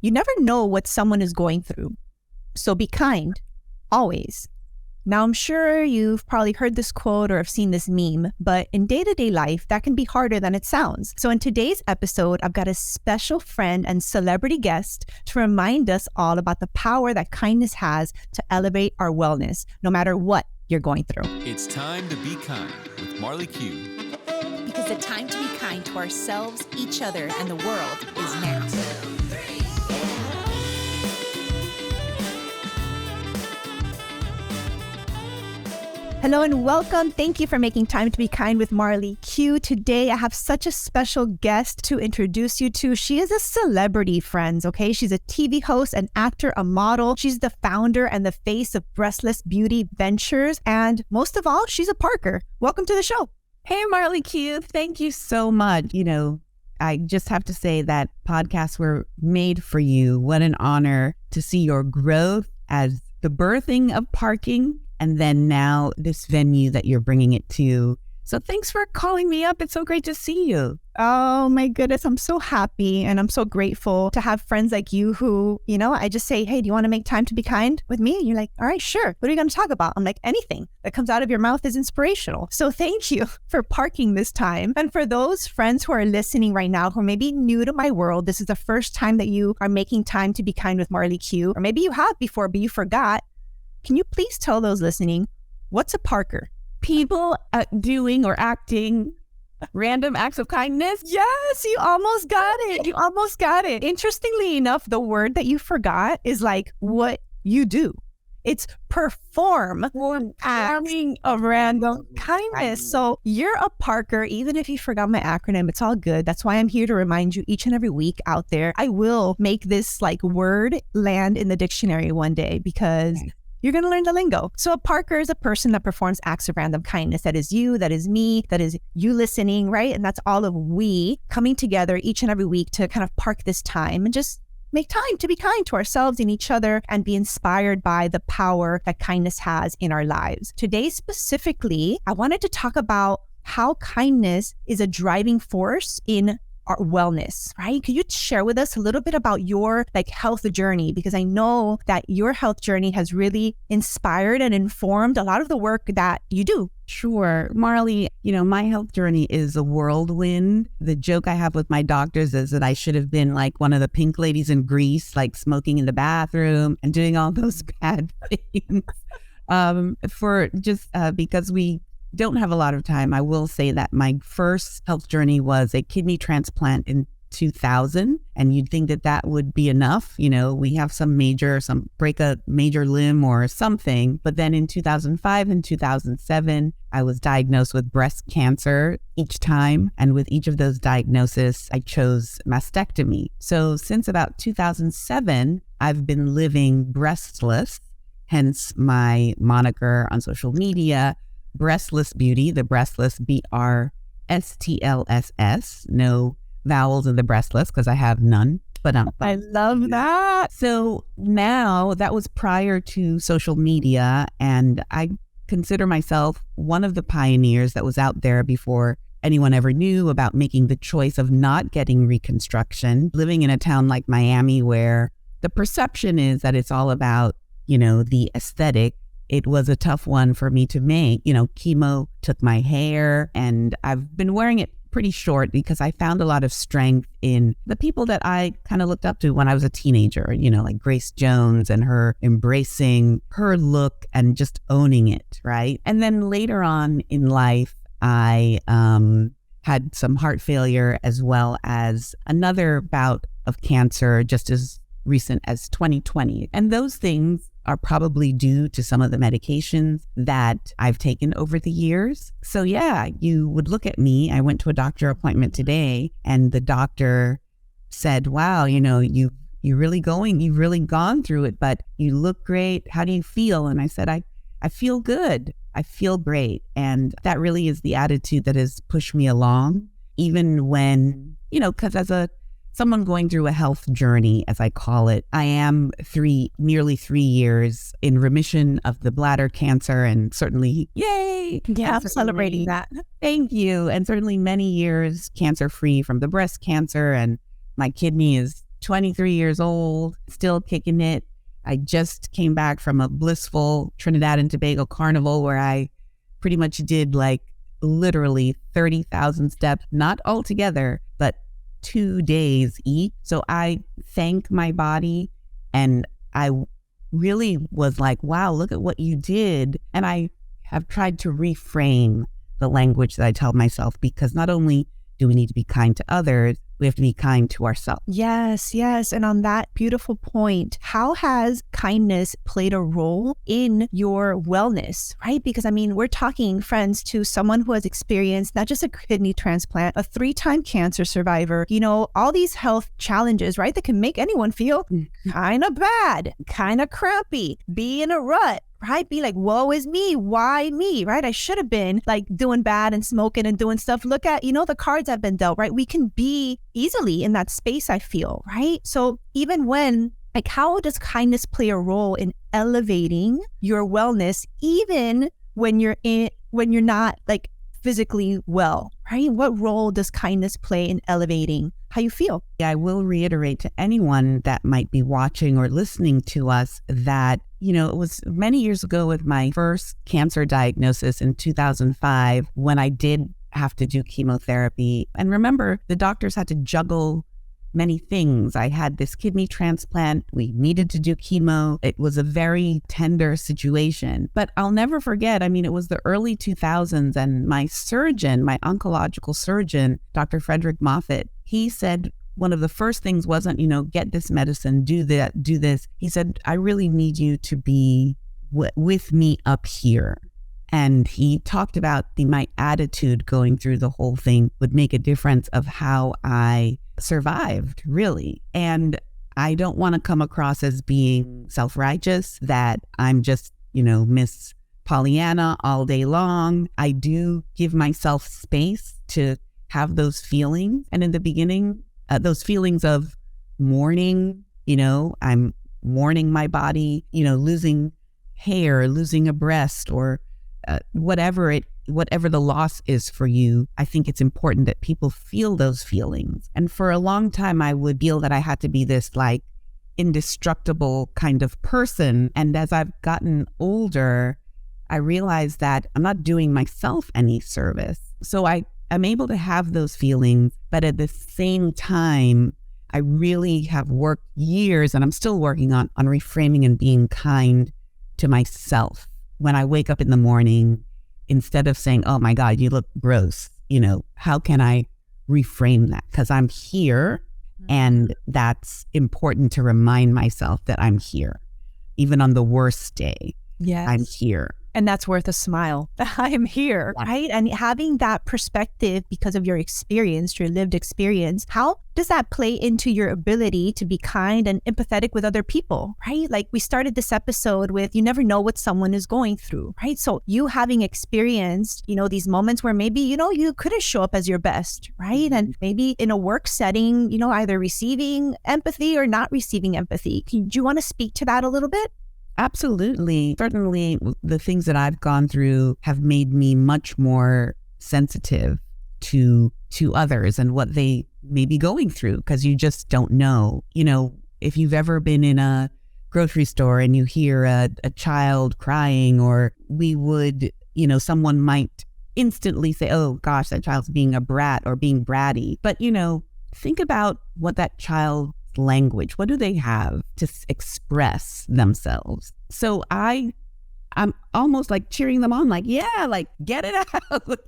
You never know what someone is going through. So be kind, always. Now, I'm sure you've probably heard this quote or have seen this meme, but in day-to-day life, that can be harder than it sounds. So in today's episode, I've got a special friend and celebrity guest to remind us all about the power that kindness has to elevate our wellness, no matter what you're going through. It's time to be kind with Marley Q. Because the time to be kind to ourselves, each other, and the world is now. Hello and welcome. Thank you for making time to be kind with Marley Q. Today, I have such a special guest to introduce you to. She is a celebrity, friends, okay? She's a TV host, an actor, a model. She's the founder and the face of Brstlss Beauty Ventures. And most of all, she's a Parker. Welcome to the show. Hey, Marley Q. Thank you so much. I just have to say that podcasts were made for you. What an honor to see your growth as the birthing of parking. And then now this venue that you're bringing it to. So thanks for calling me up. It's so great to see you. Oh my goodness. I'm so happy and I'm so grateful to have friends like you who, I just say, hey, do you want to make time to be kind with me? And you're like, all right, sure. What are you going to talk about? I'm like, anything that comes out of your mouth is inspirational. So thank you for parking this time. And for those friends who are listening right now, who may be new to my world, this is the first time that you are making time to be kind with Marley Q. Or maybe you have before, but you forgot. Can you please tell those listening, what's a Parker? People doing or acting random acts of kindness? Yes, you almost got it. You almost got it. Interestingly enough, the word that you forgot is like what you do. It's perform acting of random kindness. So you're a Parker, even if you forgot my acronym, it's all good. That's why I'm here to remind you each and every week out there. I will make this word land in the dictionary one day because you're going to learn the lingo. So a Parker is a person that performs acts of random kindness. That is you, that is me, that is you listening, right? And that's all of we coming together each and every week to kind of park this time and just make time to be kind to ourselves and each other and be inspired by the power that kindness has in our lives. Today specifically, I wanted to talk about how kindness is a driving force in our wellness, right? Could you share with us a little bit about your health journey? Because I know that your health journey has really inspired and informed a lot of the work that you do. Sure. Marley, my health journey is a whirlwind. The joke I have with my doctors is that I should have been like one of the pink ladies in Greece, like smoking in the bathroom and doing all those bad things. Because we don't have a lot of time, I will say that my first health journey was a kidney transplant in 2000. And you'd think that would be enough. We have break a major limb or something. But then in 2005 and 2007, I was diagnosed with breast cancer each time. And with each of those diagnoses, I chose mastectomy. So since about 2007, I've been living breastless, hence my moniker on social media, Brstlss Beauty, the Brstlss, Brstlss, no vowels in the Brstless because I have none. But I love that. So now that was prior to social media, and I consider myself one of the pioneers that was out there before anyone ever knew about making the choice of not getting reconstruction, living in a town like Miami where the perception is that it's all about, the aesthetic. It was a tough one for me to make. Chemo took my hair and I've been wearing it pretty short because I found a lot of strength in the people that I kind of looked up to when I was a teenager, like Grace Jones and her embracing her look and just owning it, right? And then later on in life, I had some heart failure as well as another bout of cancer just as recent as 2020. And those things are probably due to some of the medications that I've taken over the years. So yeah, you would look at me. I went to a doctor appointment today and the doctor said, wow, you've really gone through it, but you look great. How do you feel? And I said, I feel good. I feel great. And that really is the attitude that has pushed me along, even when, because as someone going through a health journey, as I call it, I am nearly 3 years in remission of the bladder cancer, and certainly, yay! Yeah, I'm celebrating that. Thank you. And certainly many years cancer-free from the breast cancer, and my kidney is 23 years old, still kicking it. I just came back from a blissful Trinidad and Tobago carnival where I pretty much did like literally 30,000 steps, not all together, but 2 days each. So I thank my body, and I really was like, wow, look at what you did. And I have tried to reframe the language that I tell myself, because not only do we need to be kind to others, we have to be kind to ourselves. Yes, yes. And on that beautiful point, how has kindness played a role in your wellness, right? Because I mean, we're talking, friends, to someone who has experienced not just a kidney transplant, a 3-time cancer survivor, you know, all these health challenges, right? That can make anyone feel kind of bad, kind of crappy, be in a rut, right? Be like, woe is me. Why me? Right? I should have been like doing bad and smoking and doing stuff. Look at, you know, the cards I've been dealt, right? We can be easily in that space, I feel, right? So even when, like, how does kindness play a role in elevating your wellness, even when you're not like physically well, right? What role does kindness play in elevating how you feel? I will reiterate to anyone that might be watching or listening to us that, you know, it was many years ago with my first cancer diagnosis in 2005 when I did have to do chemotherapy. And remember, the doctors had to juggle many things. I had this kidney transplant. We needed to do chemo. It was a very tender situation. But I'll never forget, I mean, it was the early 2000s, and my surgeon, my oncological surgeon, Dr. Frederick Moffitt, he said one of the first things wasn't, you know, get this medicine, do that, do this. He said, I really need you to be with me up here. And he talked about my attitude going through the whole thing would make a difference of how I survived, really. And I don't want to come across as being self-righteous, that I'm just, you know, Miss Pollyanna all day long. I do give myself space to have those feelings. And in the beginning, those feelings of mourning, you know, I'm mourning my body, you know, losing hair, losing a breast, or whatever the loss is for you. I think it's important that people feel those feelings. And for a long time, I would feel that I had to be this like indestructible kind of person. And as I've gotten older, I realized that I'm not doing myself any service. So I'm able to have those feelings, but at the same time, I really have worked years, and I'm still working on reframing and being kind to myself. When I wake up in the morning, instead of saying, oh my God, you look gross, you know, how can I reframe that? Because I'm here, and that's important to remind myself that I'm here. Even on the worst day, yes, I'm here. And that's worth a smile. I'm here, right? And having that perspective because of your experience, your lived experience, how does that play into your ability to be kind and empathetic with other people, right? Like we started this episode with, you never know what someone is going through, right? So you having experienced, you know, these moments where maybe, you know, you couldn't show up as your best, right? And maybe in a work setting, you know, either receiving empathy or not receiving empathy. Do you want to speak to that a little bit? Absolutely. Certainly, the things that I've gone through have made me much more sensitive to others and what they may be going through, because you just don't know. You know, if you've ever been in a grocery store and you hear a child crying, or we would, you know, someone might instantly say, oh gosh, that child's being a brat or being bratty. But, you know, think about what that child language, what do they have to express themselves? So I'm almost like cheering them on, like, yeah, like get it out,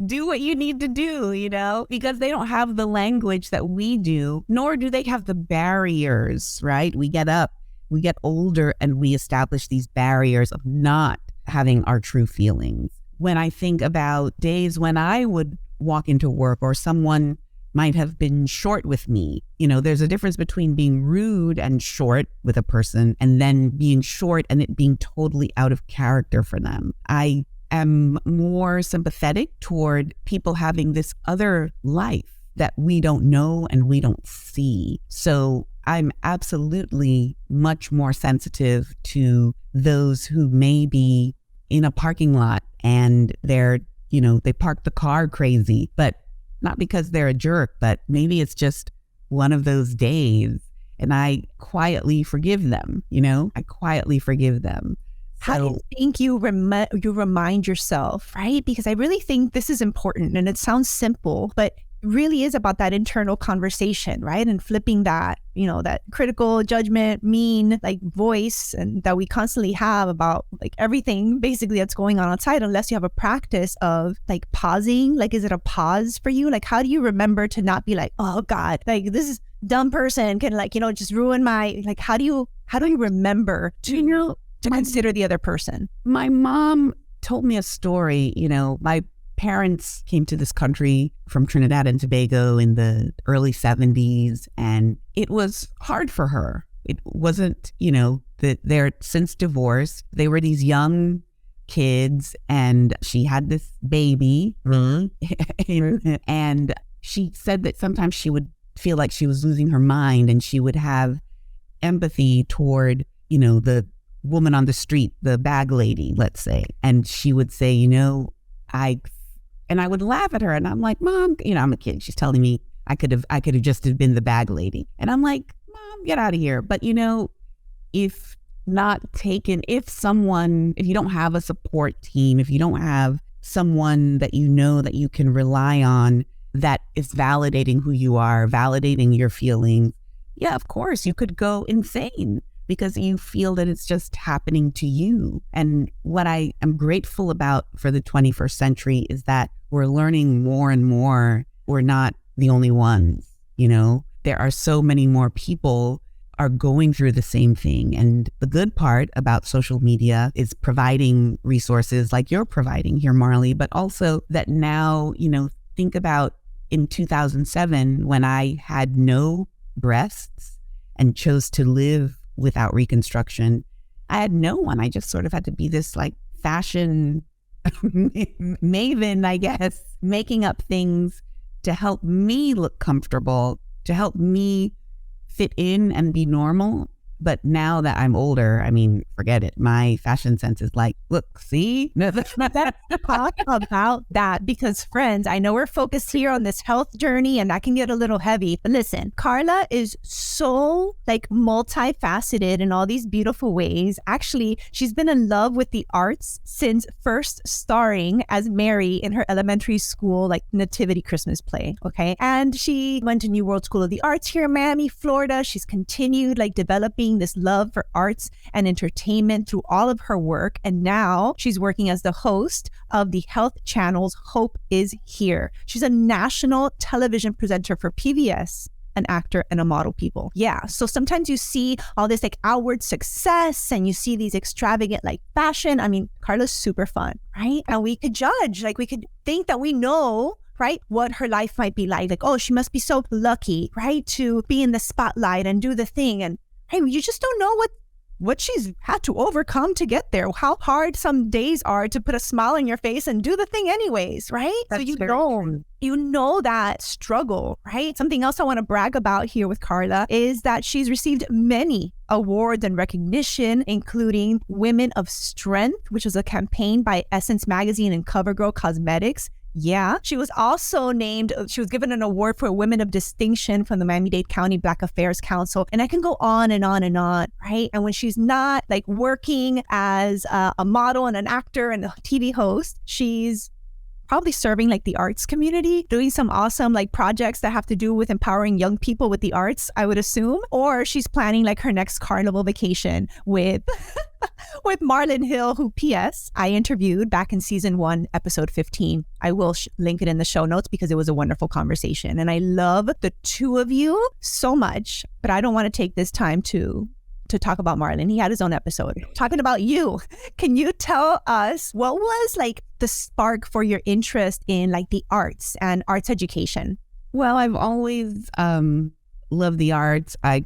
do what you need to do, you know, because they don't have the language that we do, nor do they have the barriers, right? We get up, we get older, and we establish these barriers of not having our true feelings. When I think about days when I would walk into work, or someone might have been short with me. You know, there's a difference between being rude and short with a person and then being short and it being totally out of character for them. I am more sympathetic toward people having this other life that we don't know and we don't see. So I'm absolutely much more sensitive to those who may be in a parking lot and they're, you know, they parked the car crazy, but not because they're a jerk, but maybe it's just one of those days. And I quietly forgive them, I quietly forgive them. How do you think you remind yourself, right? Because I really think this is important, and it sounds simple, but really is about that internal conversation, right? And flipping that, that critical judgment, mean like voice and that we constantly have about like everything basically that's going on outside, unless you have a practice of like pausing. Like, is it a pause for you? Like, how do you remember to not be like, oh God, like this is dumb person can like, just ruin my, like, how do you remember to consider the other person? My mom told me a story, my parents came to this country from Trinidad and Tobago in the early 70s, and it was hard for her. It wasn't, that they're since divorced. They were these young kids, and she had this baby. And she said that sometimes she would feel like she was losing her mind, and she would have empathy toward, the woman on the street, the bag lady, let's say. And she would say, I would laugh at her, and I'm like, Mom, I'm a kid. She's telling me I could have just been the bag lady. And I'm like, Mom, get out of here. But if you don't have a support team, if you don't have someone that that you can rely on, that is validating who you are, validating your feelings, yeah, of course, you could go insane because you feel that it's just happening to you. And what I am grateful about for the 21st century is that we're learning more and more. We're not the only ones, There are so many more people are going through the same thing. And the good part about social media is providing resources like you're providing here, Marley, but also that now, think about in 2007 when I had no breasts and chose to live without reconstruction. I had no one. I just sort of had to be this like fashion maven, I guess, making up things to help me look comfortable, to help me fit in and be normal. But now that I'm older, I mean, forget it. My fashion sense is like, look, see? Let's talk about that, because friends, I know we're focused here on this health journey and that can get a little heavy. But listen, Carla is so like multifaceted in all these beautiful ways. Actually, she's been in love with the arts since first starring as Mary in her elementary school, like nativity Christmas play. Okay. And she went to New World School of the Arts here in Miami, Florida. She's continued like developing this love for arts and entertainment through all of her work. And now she's working as the host of the health channel's Hope is Here. She's a national television presenter for PBS, an actor and a model, people. Yeah. So sometimes you see all this like outward success and you see these extravagant like fashion. I mean, Carla's super fun, right? And we could judge, like we could think that we know, right, what her life might be like. Like, oh, she must be so lucky, right, to be in the spotlight and do the thing. And hey, you just don't know what she's had to overcome to get there. How hard some days are to put a smile on your face and do the thing anyways, right? That's so you know that struggle, right? Something else I want to brag about here with Carla is that she's received many awards and recognition, including Women of Strength, which was a campaign by Essence Magazine and CoverGirl Cosmetics. Yeah. She was also she was given an award for Women of Distinction from the Miami-Dade County Black Affairs Council. And I can go on and on and on, right? And when she's not like working as a model and an actor and a TV host, she's probably serving like the arts community, doing some awesome like projects that have to do with empowering young people with the arts, I would assume. Or she's planning like her next carnival vacation with with Marlon Hill, who P.S. I interviewed back in season 1, episode 15. I will link it in the show notes because it was a wonderful conversation. And I love the two of you so much, but I don't want to take this time to talk about Marlon. He had his own episode. Talking about you, can you tell us what was like the spark for your interest in like the arts and arts education? Well, I've always loved the arts. I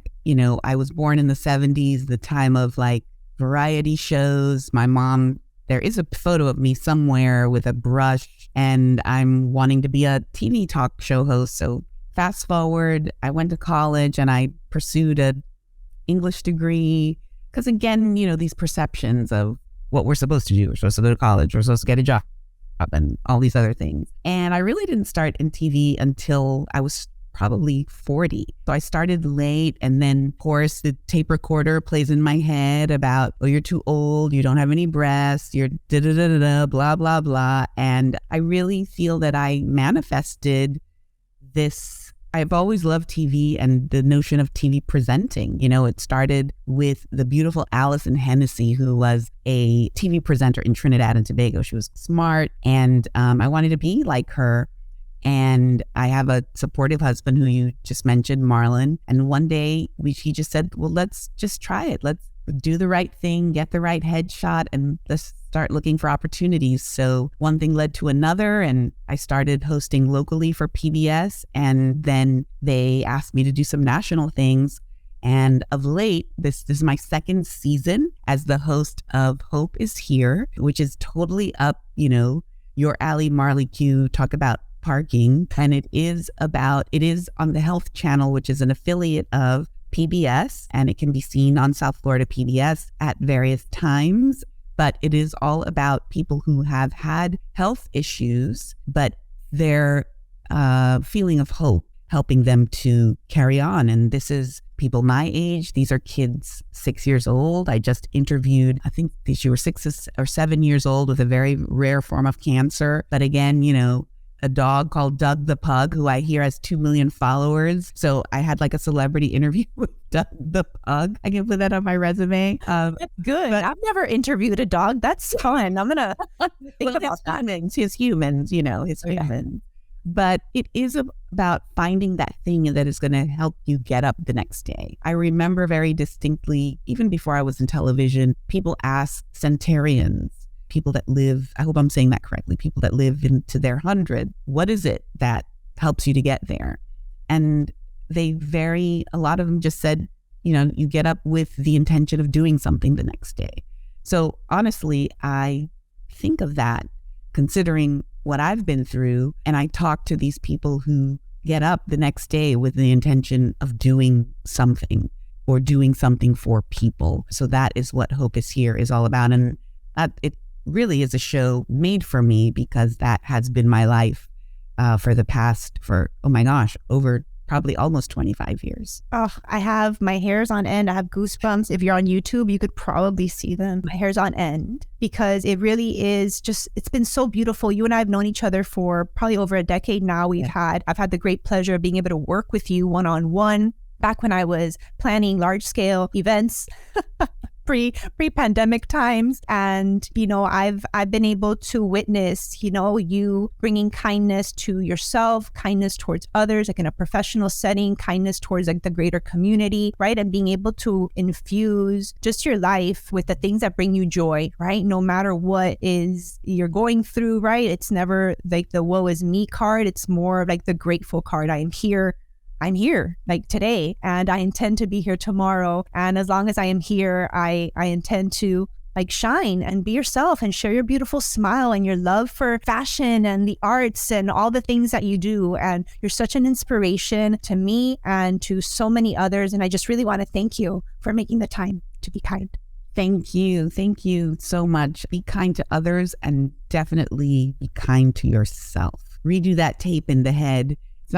was born in the 70s, the time of like variety shows. My mom, there is a photo of me somewhere with a brush, and I'm wanting to be a TV talk show host. So fast forward, I went to college and I pursued a English degree, because again, these perceptions of what we're supposed to do. We're supposed to go to college, we're supposed to get a job and all these other things. And I really didn't start in TV until I was probably 40. So I started late, and then of course the tape recorder plays in my head about, oh, you're too old, you don't have any breasts, you're da-da-da-da-da, blah, blah, blah. And I really feel that I manifested this. I've always loved TV and the notion of TV presenting. You know, it started with the beautiful Allison Hennessy, who was a TV presenter in Trinidad and Tobago. She was smart, and I wanted to be like her. And I have a supportive husband who you just mentioned, Marlon. And one day he just said, well, let's just try it. Let's do the right thing, get the right headshot, and let's start looking for opportunities. So one thing led to another, and I started hosting locally for PBS. And then they asked me to do some national things. And of late, this is my second season as the host of Hope is Here, which is totally up, you know, your alley, Marley Q. Talk about parking. And it is on the Health Channel, which is an affiliate of PBS, and it can be seen on South Florida PBS at various times. But it is all about people who have had health issues, but their feeling of hope, helping them to carry on. And this is people my age. These are kids 6 years old. I just interviewed, I think she was 6 or 7 years old with a very rare form of cancer. But again, you know, a dog called Doug the Pug, who I hear has 2 million followers. So I had like a celebrity interview with Doug the Pug. I can put that on my resume. That's good. But I've never interviewed a dog. That's fun. I'm going to think about that. His humans, you know, his humans. But it is about finding that thing that is going to help you get up the next day. I remember very distinctly, even before I was in television, people ask centenarians, people that live, I hope I'm saying that correctly, people that live into their 100, what is it that helps you to get there? And a lot of them just said, you know, you get up with the intention of doing something the next day. So honestly, I think of that considering what I've been through, and I talk to these people who get up the next day with the intention of doing something or doing something for people. So that is what Hope is Here is all about. And it really is a show made for me, because that has been my life over probably almost 25 years. Oh, I have my hairs on end. I have goosebumps. If you're on YouTube, you could probably see them. My hair's on end, because it really is just, it's been so beautiful. You and I have known each other for probably over a decade now. I've had the great pleasure of being able to work with you one-on-one back when I was planning large scale events. Pre-pandemic times. And, you know, I've been able to witness, you know, you bringing kindness to yourself, kindness towards others, like in a professional setting, kindness towards like the greater community, right? And being able to infuse just your life with the things that bring you joy, right? No matter what is you're going through, right? It's never like the woe is me card. It's more of like the grateful card. I'm here like today, and I intend to be here tomorrow. And as long as I am here, I intend to like shine and be yourself and share your beautiful smile and your love for fashion and the arts and all the things that you do. And you're such an inspiration to me and to so many others. And I just really want to thank you for making the time to be kind. Thank you. Thank you so much. Be kind to others, and definitely be kind to yourself. Redo that tape in the head. It's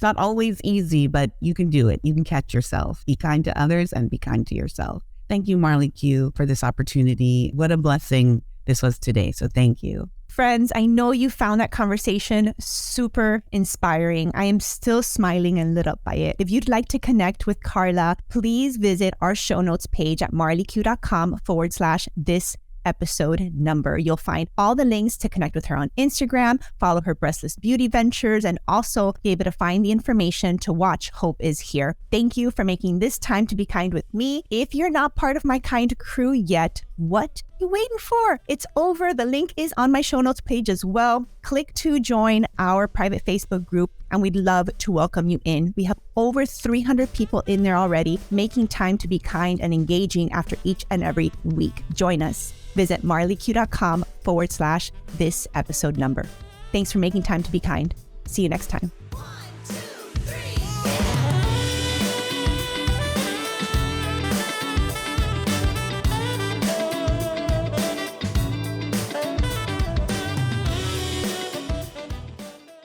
not always easy, but you can do it. You can catch yourself. Be kind to others and be kind to yourself. Thank you, Marley Q, for this opportunity. What a blessing this was today. So thank you. Friends, I know you found that conversation super inspiring. I am still smiling and lit up by it. If you'd like to connect with Carla, please visit our show notes page at marleyq.com/this episode number. You'll find all the links to connect with her on Instagram, follow her Brstlss Beauty ventures, and also be able to find the information to watch Hope is Here. Thank you for making this time to be kind with me. If you're not part of my kind crew yet, what are you waiting for? It's over. The link is on my show notes page as well. Click to join our private Facebook group, and we'd love to welcome you in. We have over 300 people in there already, making time to be kind and engaging after each and every week. Join us. Visit marleyq.com/this episode number. Thanks for making time to be kind. See you next time.